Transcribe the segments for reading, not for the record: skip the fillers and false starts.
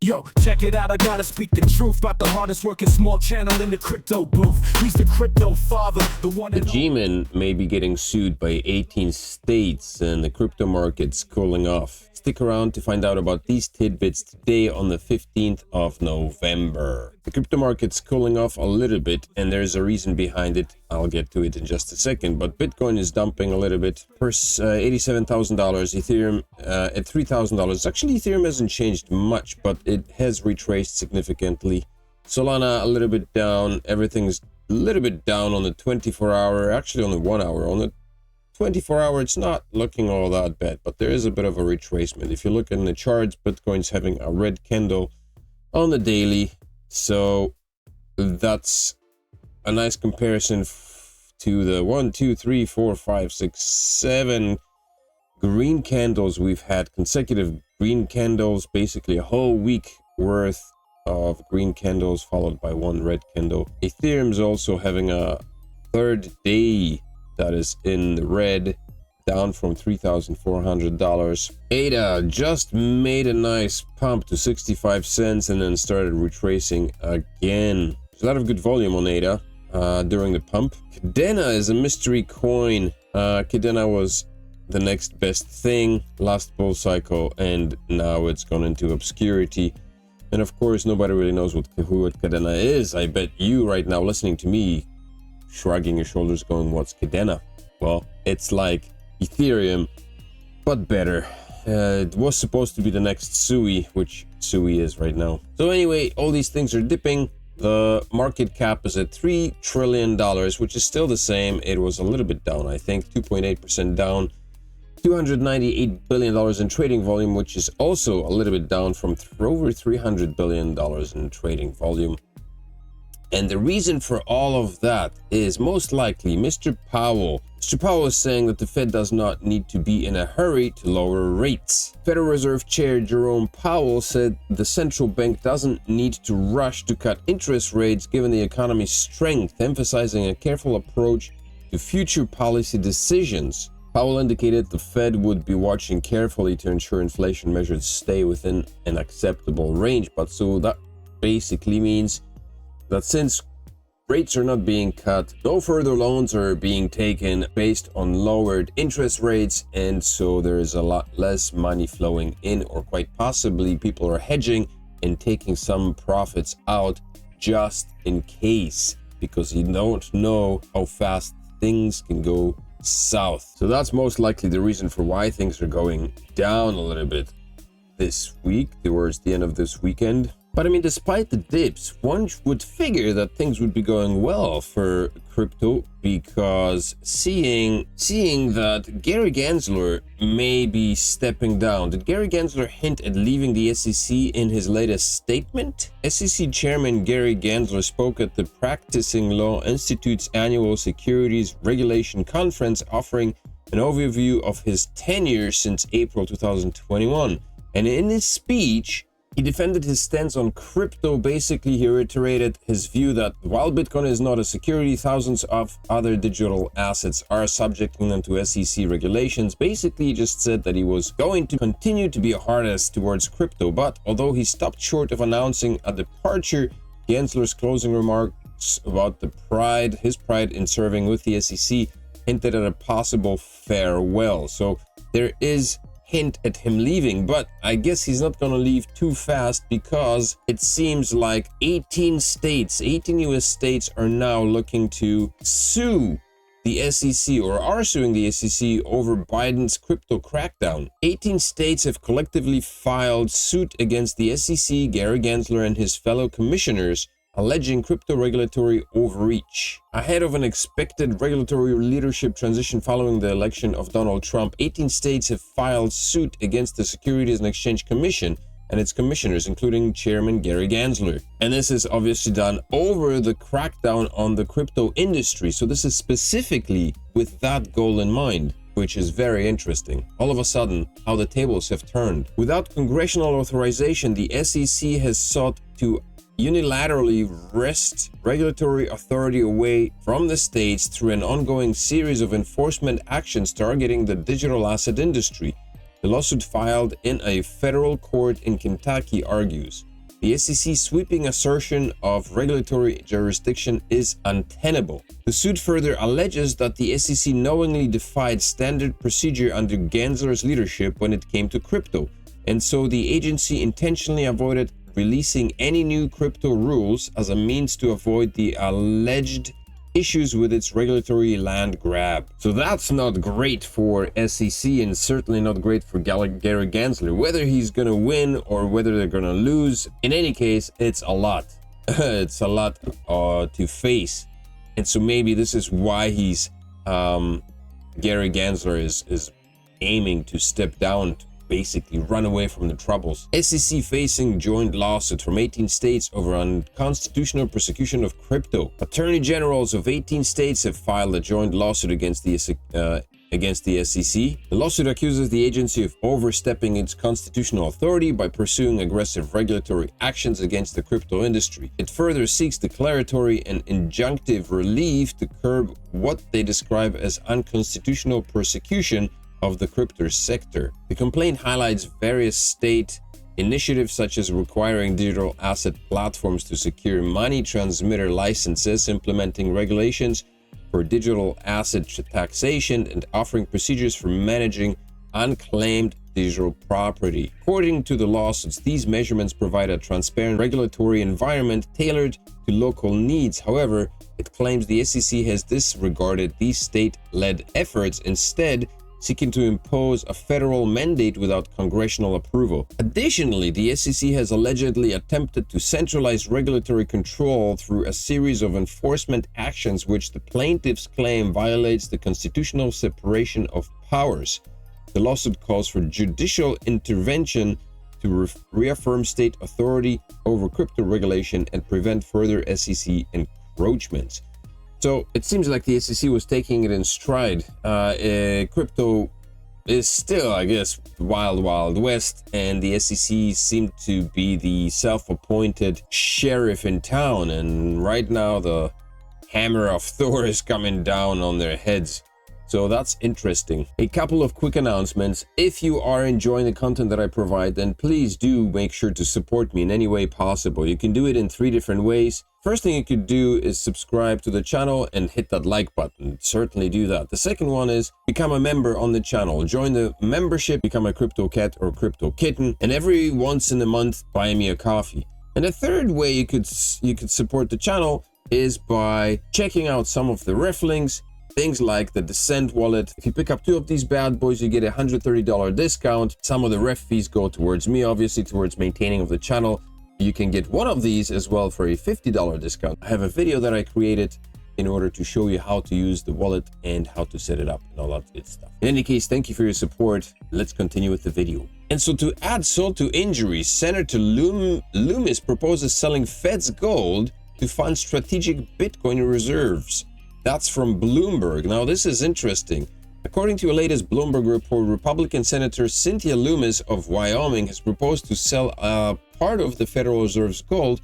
Yo, check it out, I gotta speak the truth about the hardest working small channel in the crypto booth. He's the crypto father, the one The G-Man may be getting sued by 18 states and the crypto market's cooling off. Stick around to find out about these tidbits today on the 15th of November. The crypto market's cooling off a little bit and there's a reason behind it. I'll get to it in just a second, but Bitcoin is dumping a little bit. First, $87,000, Ethereum at $3,000. Actually, Ethereum hasn't changed much, but it has retraced significantly. Solana a little bit down. Everything's a little bit down on the 24-hour, actually on the 1 hour. On the 24-hour, it's not looking all that bad, but there is a bit of a retracement. If you look in the charts, Bitcoin's having a red candle on the daily, so that's a nice comparison to the 1, 2, 3, 4, 5, 6, 7 green candles we've had, consecutive green candles, basically a whole week worth of green candles followed by one red candle. Ethereum's also having a third day that is in the red, down from $3,400. ADA just made a nice pump to 65 cents and then started retracing again. There's a lot of good volume on ADA during the pump. Cardano is a mystery coin. Cardano was the next best thing last bull cycle and now it's gone into obscurity. And of course, nobody really knows who Cardano is. I bet you right now listening to me shrugging your shoulders going, what's Cardano? Well, it's like Ethereum, but better. It was supposed to be the next Sui, which Sui is right now. So anyway, all these things are dipping. The market cap is at $3 trillion, which is still the same. It was a little bit down, I think, 2.8% down. $298 billion in trading volume, which is also a little bit down from over $300 billion in trading volume. And the reason for all of that is most likely Mr. Powell. Mr. Powell is saying that the Fed does not need to be in a hurry to lower rates. Federal Reserve Chair Jerome Powell said the central bank doesn't need to rush to cut interest rates given the economy's strength, emphasizing a careful approach to future policy decisions. Powell indicated the Fed would be watching carefully to ensure inflation measures stay within an acceptable range. But so that basically means that since rates are not being cut, no further loans are being taken based on lowered interest rates, and so there is a lot less money flowing in, or quite possibly people are hedging and taking some profits out just in case, because you don't know how fast things can go south. So that's most likely the reason for why things are going down a little bit this week, towards the end of this weekend. But I mean, despite the dips, one would figure that things would be going well for crypto, because seeing that Gary Gensler may be stepping down. Did Gary Gensler hint at leaving the SEC in his latest statement? SEC Chairman Gary Gensler spoke at the Practicing Law Institute's annual Securities Regulation Conference, offering an overview of his tenure since April 2021. And in his speech, he defended his stance on crypto. Basically, he reiterated his view that while Bitcoin is not a security, thousands of other digital assets are subjecting them to SEC regulations. Basically, he just said that he was going to continue to be a hard ass towards crypto. But although he stopped short of announcing a departure, Gensler's closing remarks about his pride in serving with the SEC hinted at a possible farewell. So there is hint at him leaving, but I guess he's not gonna leave too fast, because it seems like 18 US states are now looking to sue the SEC, or are suing the SEC over Biden's crypto crackdown. 18 states have collectively filed suit against the SEC, Gary Gensler and his fellow commissioners, alleging crypto regulatory overreach. Ahead of an expected regulatory leadership transition following the election of Donald Trump, 18 states have filed suit against the Securities and Exchange Commission and its commissioners, including Chairman Gary Gensler. And this is obviously done over the crackdown on the crypto industry. So this is specifically with that goal in mind, which is very interesting. All of a sudden, how the tables have turned. Without congressional authorization, the SEC has sought to unilaterally wrest regulatory authority away from the states through an ongoing series of enforcement actions targeting the digital asset industry. The lawsuit filed in a federal court in Kentucky argues The SEC's sweeping assertion of regulatory jurisdiction is untenable. The suit further alleges that the SEC knowingly defied standard procedure under Gensler's leadership when it came to crypto, and so the agency intentionally avoided releasing any new crypto rules as a means to avoid the alleged issues with its regulatory land grab. So that's not great for SEC and certainly not great for Gary Gensler. Whether he's gonna win or whether they're gonna lose, in any case, it's a lot. It's a lot to face. And so maybe this is why he's Gary Gensler is aiming to step down, to basically run away from the troubles. SEC facing joint lawsuit from 18 states over unconstitutional persecution of crypto. Attorney generals of 18 states have filed a joint lawsuit against the SEC. The lawsuit accuses the agency of overstepping its constitutional authority by pursuing aggressive regulatory actions against the crypto industry. It further seeks declaratory and injunctive relief to curb what they describe as unconstitutional persecution of the crypto sector. The complaint highlights various state initiatives such as requiring digital asset platforms to secure money transmitter licenses, implementing regulations for digital asset taxation, and offering procedures for managing unclaimed digital property. According to the lawsuits, these measurements provide a transparent regulatory environment tailored to local needs. However, it claims the SEC has disregarded these state-led efforts, instead seeking to impose a federal mandate without congressional approval. Additionally, the SEC has allegedly attempted to centralize regulatory control through a series of enforcement actions which the plaintiffs claim violates the constitutional separation of powers. The lawsuit calls for judicial intervention to reaffirm state authority over crypto regulation and prevent further SEC encroachments. So it seems like the SEC was taking it in stride. Crypto is still, I guess, wild west, and the SEC seemed to be the self-appointed sheriff in town, and right now the hammer of Thor is coming down on their heads. So that's interesting. A couple of quick announcements. If you are enjoying the content that I provide, then please do make sure to support me in any way possible. You can do it in 3 different ways. First thing you could do is subscribe to the channel and hit that like button. Certainly do that. The second one is become a member on the channel. Join the membership, become a crypto cat or crypto kitten, and every once in a month buy me a coffee. And the third way you could support the channel is by checking out some of the ref links. Things like the Descent wallet. If you pick up 2 of these bad boys, you get a $130 discount. Some of the ref fees go towards me, obviously, towards maintaining of the channel. You can get 1 of these as well for a $50 discount. I have a video that I created in order to show you how to use the wallet and how to set it up and all that good stuff. In any case, thank you for your support. Let's continue with the video. And so to add salt to injury, Senator Loomis proposes selling Fed's gold to fund strategic Bitcoin reserves. That's from Bloomberg. Now, this is interesting. According to a latest Bloomberg report, Republican Senator Cynthia Loomis of Wyoming has proposed to sell a part of the Federal Reserve's gold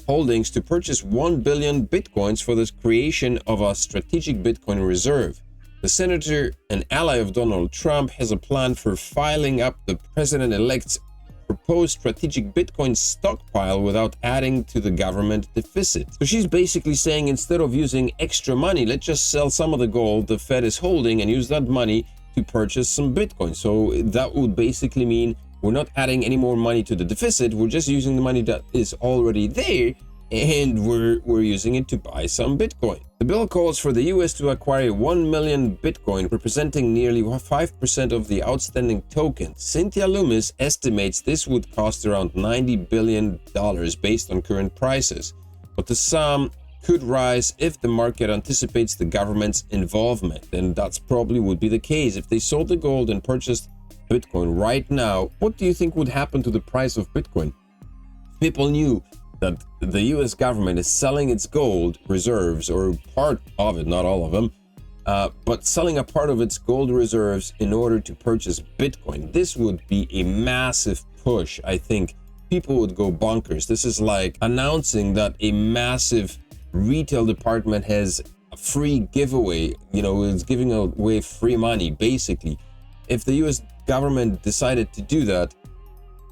holdings to purchase 1 billion Bitcoins for the creation of a strategic Bitcoin reserve. The senator, an ally of Donald Trump, has a plan for filing up the president-elect's proposed strategic Bitcoin stockpile without adding to the government deficit. So she's basically saying, instead of using extra money, let's just sell some of the gold the Fed is holding and use that money to purchase some Bitcoin. So that would basically mean we're not adding any more money to the deficit. We're just using the money that is already there, and we're using it to buy some Bitcoin. The bill calls for the US to acquire 1 million Bitcoin, representing nearly 5% of the outstanding tokens. Cynthia Loomis estimates this would cost around $90 billion based on current prices, but the sum could rise if the market anticipates the government's involvement, and that's probably would be the case. If they sold the gold and purchased Bitcoin right now, what do you think would happen to the price of Bitcoin? People knew that the US government is selling its gold reserves, or part of it, not all of them, but selling a part of its gold reserves in order to purchase Bitcoin. This would be a massive push. I think people would go bonkers. This is like announcing that a massive retail department has a free giveaway, it's giving away free money, basically. If the US government decided to do that,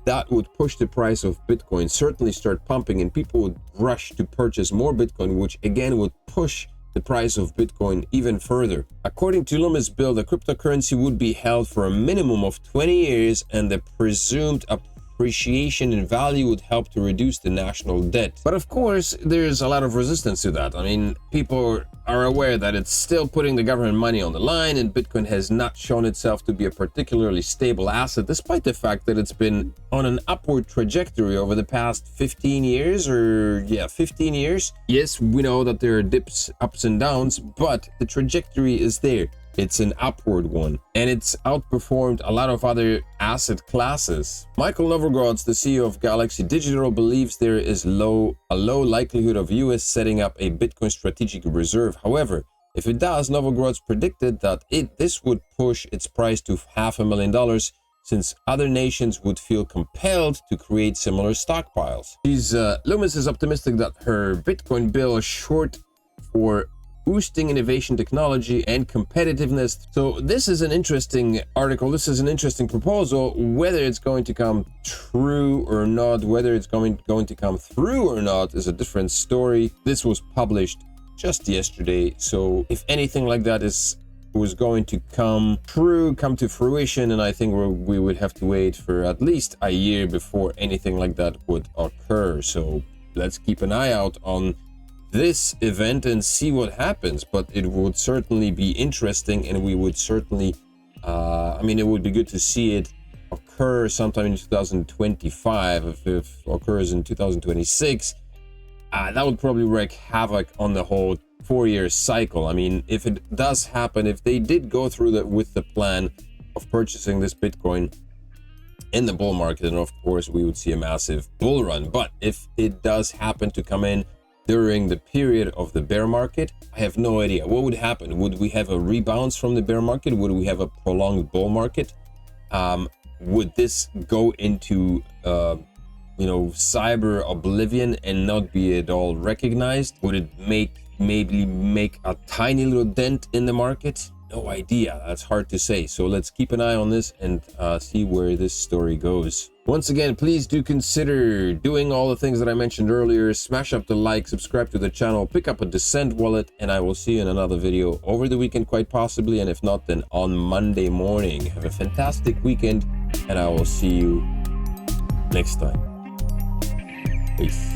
that would push the price of Bitcoin, certainly start pumping, and people would rush to purchase more Bitcoin, which again would push the price of Bitcoin even further. According to Loomis Bill, the cryptocurrency would be held for a minimum of 20 years, and the presumed appreciation in value would help to reduce the national debt. But of course, there's a lot of resistance to that. I mean, people are aware that it's still putting the government money on the line, and Bitcoin has not shown itself to be a particularly stable asset, despite the fact that it's been on an upward trajectory over the past 15 years, 15 years. Yes, we know that there are dips, ups and downs, but the trajectory is there. It's an upward one, and it's outperformed a lot of other asset classes. Michael Novogratz, the CEO of Galaxy Digital, believes there is a low likelihood of US setting up a Bitcoin strategic reserve. However, if it does, Novogratz predicted that this would push its price to $500,000, since other nations would feel compelled to create similar stockpiles. Loomis is optimistic that her Bitcoin bill is short for boosting innovation, technology, and competitiveness. So this is an interesting article. This is an interesting proposal. Whether it's going to come true or not, whether it's going to come through or not, is a different story. This was published just yesterday. So if anything like that was going to come to fruition, and I think we would have to wait for at least a year before anything like that would occur. So let's keep an eye out on this event and see what happens. But it would certainly be interesting, and we would certainly it would be good to see it occur sometime in 2025. If it occurs in 2026, that would probably wreak havoc on the whole 4-year cycle. I mean, if it does happen, if they did go through with the plan of purchasing this Bitcoin in the bull market, then of course we would see a massive bull run. But if it does happen to come in during the period of the bear market, I have no idea what would happen. Would we have a rebound from the bear market? Would we have a prolonged bull market? Would this go into cyber oblivion and not be at all recognized? Would it maybe make a tiny little dent in the market? No idea. That's hard to say. So let's keep an eye on this and see where this story goes. Once again, please do consider doing all the things that I mentioned earlier. Smash up the like, subscribe to the channel, pick up a Descent wallet, and I will see you in another video over the weekend, quite possibly, and if not, then on Monday morning. Have a fantastic weekend, and I will see you next time. Peace.